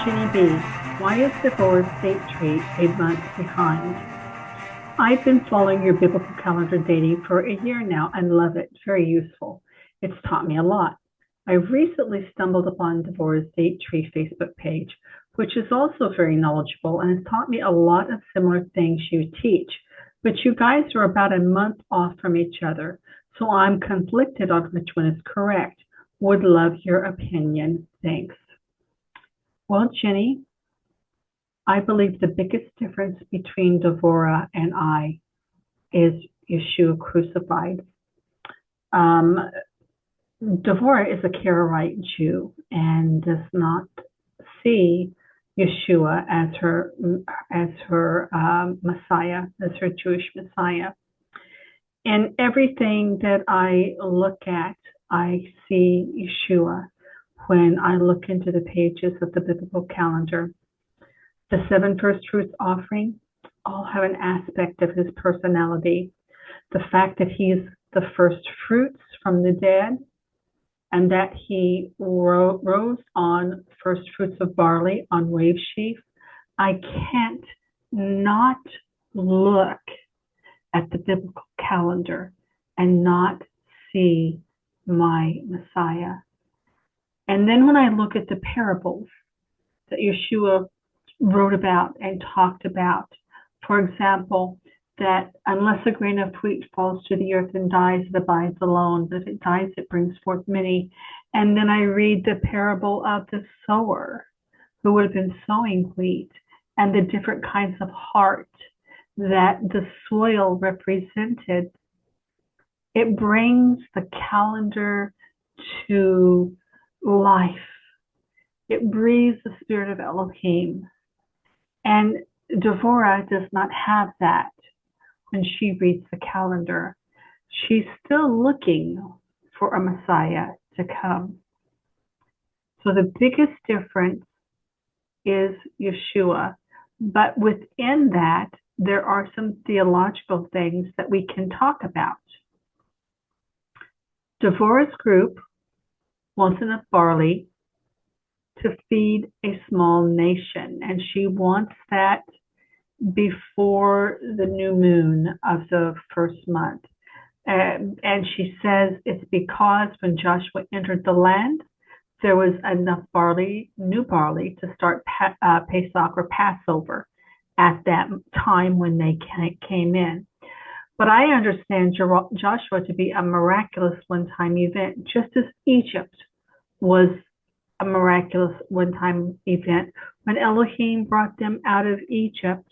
Ginny B. Why is Devorah's date tree a month behind? I've been following your biblical calendar dating for a year now and love it. Very useful. It's taught me a lot. I recently stumbled upon Devorah's date tree Facebook page, which is also very knowledgeable and has taught me a lot of similar things you teach. But you guys are about a month off from each other, so I'm conflicted on which one is correct. Would love your opinion. Thanks. Well, Jenny, I believe the biggest difference between Devorah and I is Yeshua crucified. Um, Devorah is a Karaite Jew and does not see Yeshua as her Messiah, as her Jewish Messiah. In everything that I look at, I see Yeshua when I look into the pages of the biblical calendar. The seven first fruits offering all have an aspect of his personality. The fact that he's the first fruits from the dead and that he rose on first fruits of barley on wave sheaf. I can't not look at the biblical calendar and not see my Messiah. And then when I look at the parables that Yeshua wrote about and talked about, for example, that unless a grain of wheat falls to the earth and dies, it abides alone, but if it dies, it brings forth many. And then I read the parable of the sower who would have been sowing wheat and the different kinds of heart that the soil represented. It brings the calendar to life. It breathes the spirit of Elohim. And Devorah does not have that when she reads the calendar. She's still looking for a Messiah to come. So the biggest difference is Yeshua. But within that, there are some theological things that we can talk about. Devorah's group wants enough barley to feed a small nation, and she wants that before the new moon of the first month. And she says it's because when Joshua entered the land, there was enough barley, new barley, to start Pesach or Passover at that time when they came in. But I understand Joshua to be a miraculous one-time event, just as Egypt was a miraculous one-time event. When Elohim brought them out of Egypt,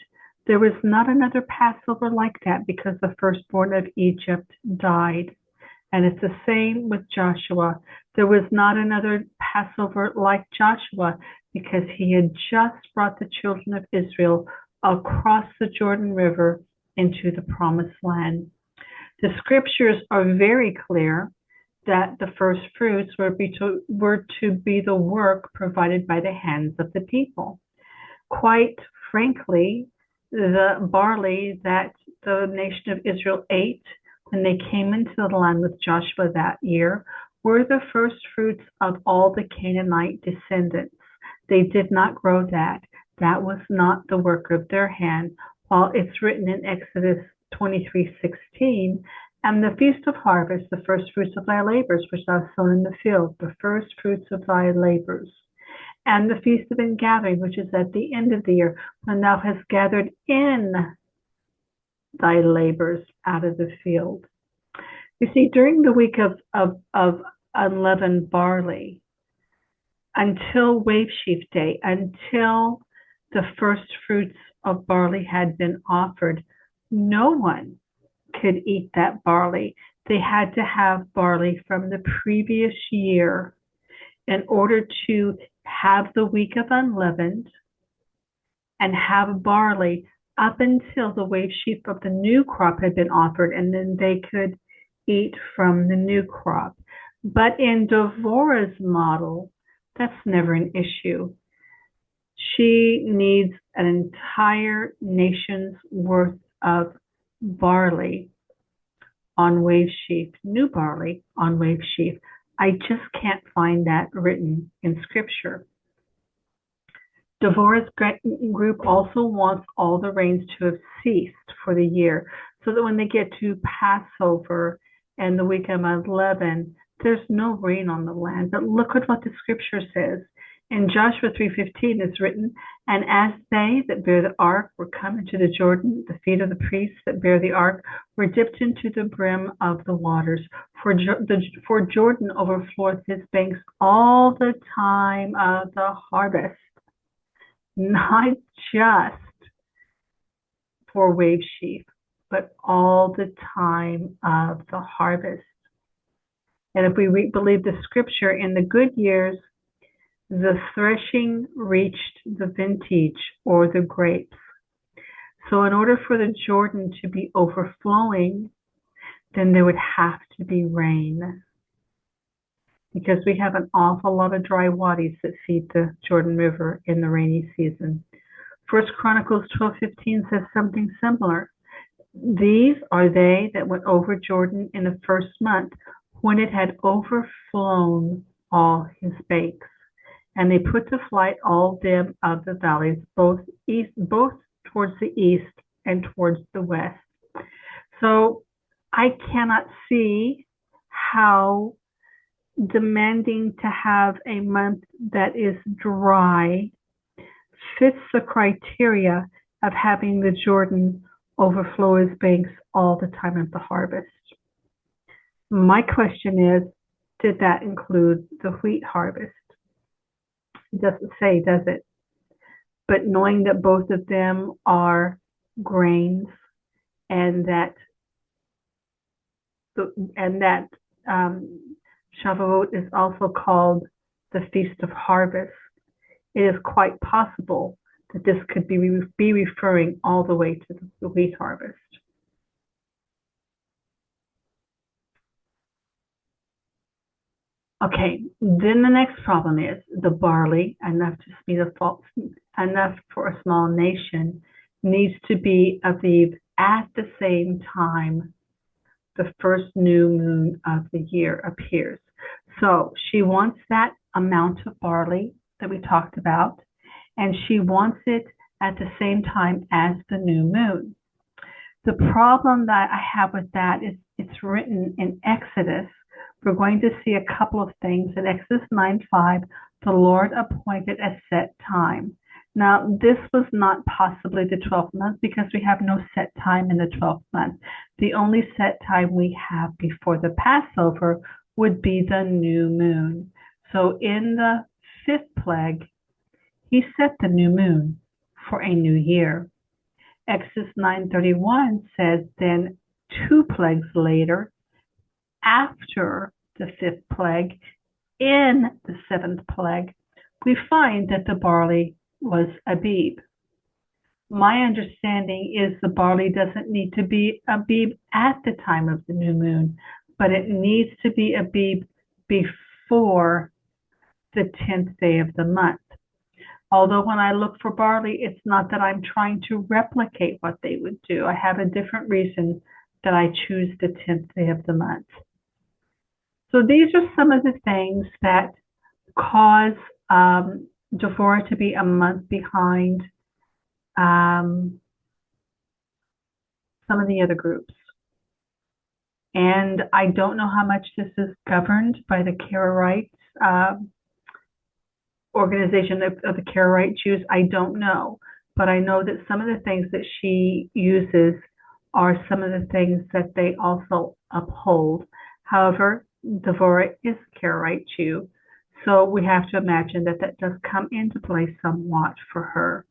there was not another Passover like that because the firstborn of Egypt died. And it's the same with Joshua. There was not another Passover like Joshua because he had just brought the children of Israel across the Jordan River into the promised land. The scriptures are very clear that the first fruits were to be the work provided by the hands of the people. Quite frankly, the barley that the nation of Israel ate when they came into the land with Joshua that year were the first fruits of all the Canaanite descendants. They did not grow that. That was not the work of their hand. While it's written in Exodus 23:16, and the feast of harvest, the first fruits of thy labors, which thou hast sown in the field, the first fruits of thy labors. And the feast of ingathering, which is at the end of the year, when thou hast gathered in thy labors out of the field. You see, during the week of unleavened barley, until wave sheaf day, until the first fruits of barley had been offered, no one could eat that barley. They had to have barley from the previous year in order to have the week of unleavened and have barley up until the wave sheaf of the new crop had been offered, and then they could eat from the new crop. But in Devorah's model, that's never an issue. She needs an entire nation's worth of barley on wave sheaf, new barley on wave sheaf. I just can't find that written in scripture. Devorah's group also wants all the rains to have ceased for the year so that when they get to Passover and the week of unleavened, there's no rain on the land. But look at what the scripture says. In Joshua 3:15 it's written, and as they that bear the ark were come into the Jordan, the feet of the priests that bear the ark were dipped into the brim of the waters. For Jordan overfloweth his banks all the time of the harvest, not just for wave sheaf, but all the time of the harvest. And if we believe the scripture, in the good years, the threshing reached the vintage or the grapes. So in order for the Jordan to be overflowing, then there would have to be rain, because we have an awful lot of dry wadis that feed the Jordan River in the rainy season. First Chronicles 12:15 says something similar. These are they that went over Jordan in the first month, when it had overflown all his banks. And they put to flight all them of the valleys, both towards the east and towards the west. So I cannot see how demanding to have a month that is dry fits the criteria of having the Jordan overflow its banks all the time of the harvest. My question is, did that include the wheat harvest? It doesn't say, does it? But knowing that both of them are grains, and that Shavuot is also called the Feast of Harvest, it is quite possible that this could be referring all the way to the wheat harvest. Okay, then the next problem is the barley, enough for a small nation, needs to be aviv at the same time the first new moon of the year appears. So she wants that amount of barley that we talked about, and she wants it at the same time as the new moon. The problem that I have with that is it's written in Exodus. We're going to see a couple of things. In Exodus 9:5, the Lord appointed a set time. Now, this was not possibly the 12th month, because we have no set time in the 12th month. The only set time we have before the Passover would be the new moon. So in the fifth plague, he set the new moon for a new year. Exodus 9:31 says, then 2 plagues later, after the 5th plague, in the 7th plague, we find that the barley was Abib. My understanding is the barley doesn't need to be Abib at the time of the new moon, but it needs to be Abib before the 10th day of the month. Although when I look for barley, it's not that I'm trying to replicate what they would do. I have a different reason that I choose the 10th day of the month. So these are some of the things that cause Devorah to be a month behind some of the other groups. And I don't know how much this is governed by the Karaites organization of the Karaite Jews. I don't know. But I know that some of the things that she uses are some of the things that they also uphold. However, Devorah is a Karaite Jew, so we have to imagine that that does come into play somewhat for her.